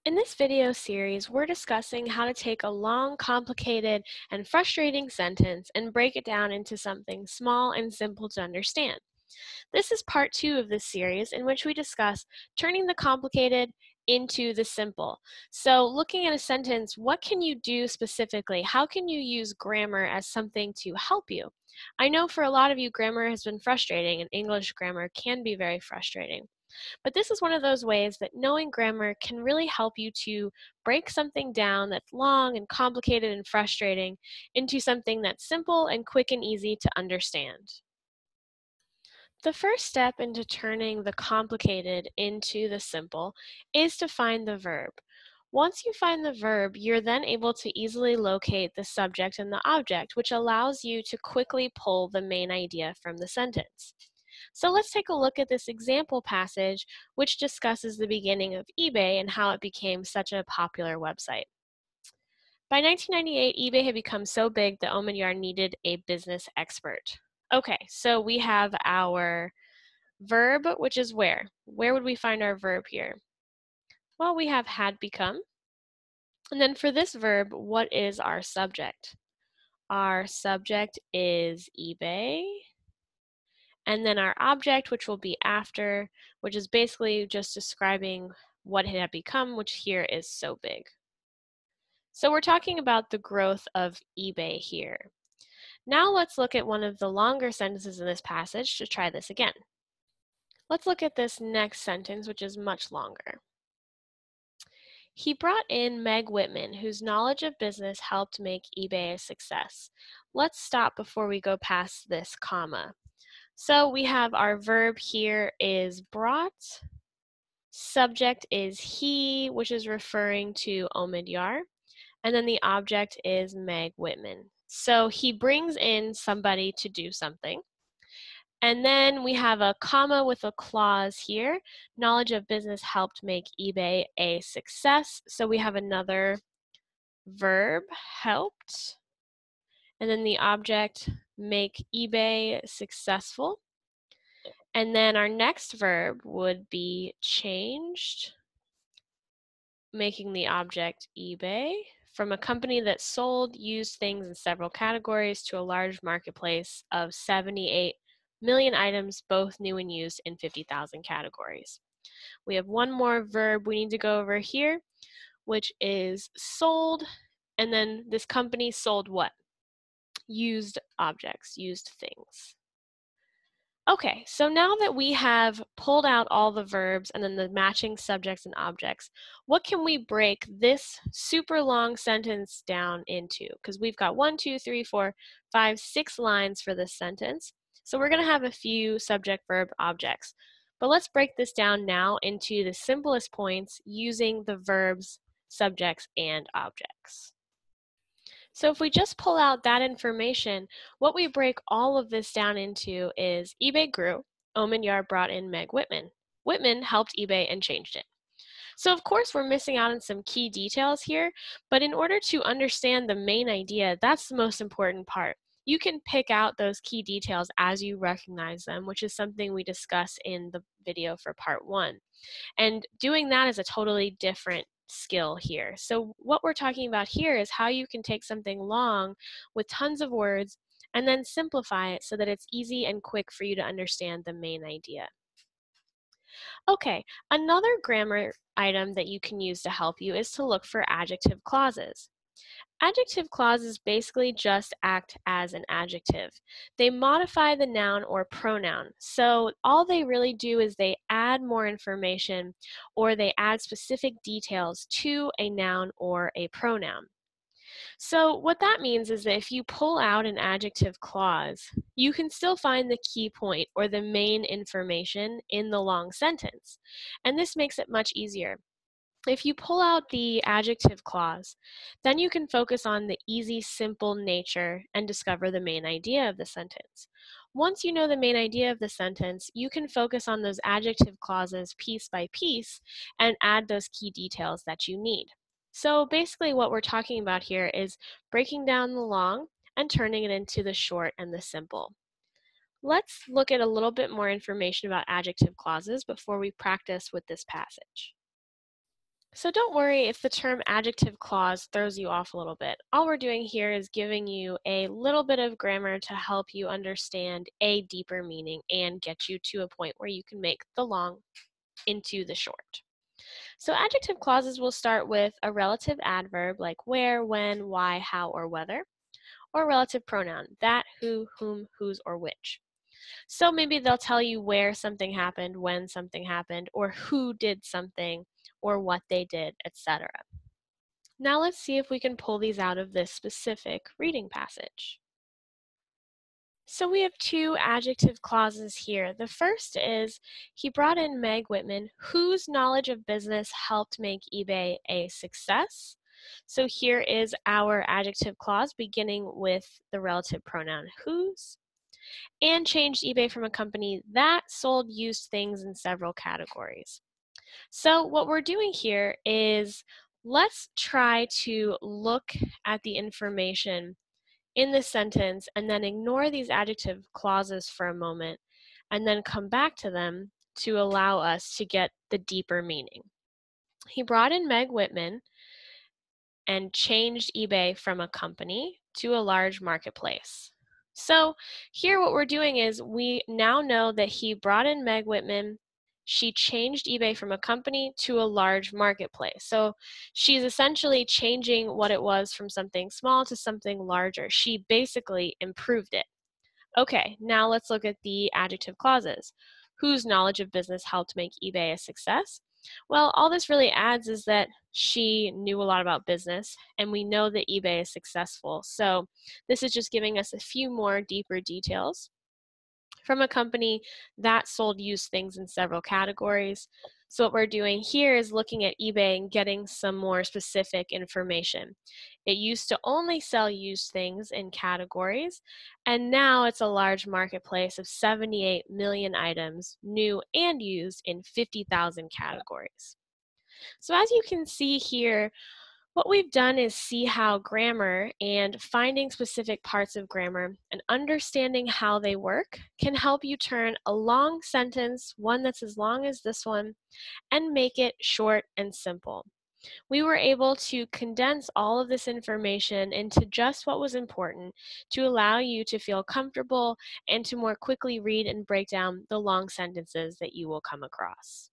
In this video series, we're discussing how to take a long, complicated, and frustrating sentence and break it down into something small and simple to understand. This is part 2 of this series in which we discuss turning the complicated into the simple. So looking at a sentence, what can you do specifically? How can you use grammar as something to help you? I know for a lot of you, grammar has been frustrating, and English grammar can be very frustrating. But this is one of those ways that knowing grammar can really help you to break something down that's long and complicated and frustrating into something that's simple and quick and easy to understand. The first step into turning the complicated into the simple is to find the verb. Once you find the verb, you're then able to easily locate the subject and the object, which allows you to quickly pull the main idea from the sentence. So let's take a look at this example passage, which discusses the beginning of eBay and how it became such a popular website. By 1998, eBay had become so big that Omidyar needed a business expert. Okay, so we have our verb, which is where? Where would we find our verb here? Well, we have had become. And then for this verb, what is our subject? Our subject is eBay. And then our object, which will be after, which is basically just describing what it had become, which here is so big. So we're talking about the growth of eBay here. Now let's look at one of the longer sentences in this passage to try this again. Let's look at this next sentence, which is much longer. He brought in Meg Whitman, whose knowledge of business helped make eBay a success. Let's stop before we go past this comma. So we have our verb here is brought. Subject is he, which is referring to Omidyar. And then the object is Meg Whitman. So he brings in somebody to do something. And then we have a comma with a clause here. Knowledge of business helped make eBay a success. So we have another verb, helped. And then the object, make eBay successful. And then our next verb would be changed, making the object eBay, from a company that sold used things in several categories to a large marketplace of 78 million items, both new and used, in 50,000 categories. We have one more verb we need to go over here, which is sold, and then this company sold what? Used objects, used things. Okay, so now that we have pulled out all the verbs and then the matching subjects and objects, what can we break this super long sentence down into? Because we've got 1, 2, 3, 4, 5, 6 lines for this sentence. So we're going to have a few subject, verb, objects. But let's break this down now into the simplest points using the verbs, subjects, and objects. So if we just pull out that information, what we break all of this down into is eBay grew, Omidyar brought in Meg Whitman. Whitman helped eBay and changed it. So of course we're missing out on some key details here, but in order to understand the main idea, that's the most important part. You can pick out those key details as you recognize them, which is something we discuss in the video for part 1. And doing that is a totally different skill here. So what we're talking about here is how you can take something long with tons of words and then simplify it so that it's easy and quick for you to understand the main idea. Okay, another grammar item that you can use to help you is to look for adjective clauses. Adjective clauses basically just act as an adjective. They modify the noun or pronoun. So all they really do is they add more information or they add specific details to a noun or a pronoun. So what that means is that if you pull out an adjective clause, you can still find the key point or the main information in the long sentence. And this makes it much easier. If you pull out the adjective clause, then you can focus on the easy, simple nature and discover the main idea of the sentence. Once you know the main idea of the sentence, you can focus on those adjective clauses piece by piece and add those key details that you need. So basically what we're talking about here is breaking down the long and turning it into the short and the simple. Let's look at a little bit more information about adjective clauses before we practice with this passage. So don't worry if the term adjective clause throws you off a little bit. All we're doing here is giving you a little bit of grammar to help you understand a deeper meaning and get you to a point where you can make the long into the short. So adjective clauses will start with a relative adverb like where, when, why, how, or whether, or a relative pronoun, that, who, whom, whose, or which. So maybe they'll tell you where something happened, when something happened, or who did something, or what they did, etc. Now let's see if we can pull these out of this specific reading passage. So we have two adjective clauses here. The first is, he brought in Meg Whitman, whose knowledge of business helped make eBay a success. So here is our adjective clause beginning with the relative pronoun whose, and changed eBay from a company that sold used things in several categories. So what we're doing here is, let's try to look at the information in this sentence and then ignore these adjective clauses for a moment and then come back to them to allow us to get the deeper meaning. He brought in Meg Whitman and changed eBay from a company to a large marketplace. So here what we're doing is, we now know that he brought in Meg Whitman. She changed eBay from a company to a large marketplace. So she's essentially changing what it was from something small to something larger. She basically improved it. Okay, now let's look at the adjective clauses. Whose knowledge of business helped make eBay a success? Well, all this really adds is that she knew a lot about business, and we know that eBay is successful. So this is just giving us a few more deeper details. From a company that sold used things in several categories. So what we're doing here is looking at eBay and getting some more specific information. It used to only sell used things in categories, and now it's a large marketplace of 78 million items, new and used, in 50,000 categories. So as you can see here, what we've done is see how grammar and finding specific parts of grammar and understanding how they work can help you turn a long sentence, one that's as long as this one, and make it short and simple. We were able to condense all of this information into just what was important to allow you to feel comfortable and to more quickly read and break down the long sentences that you will come across.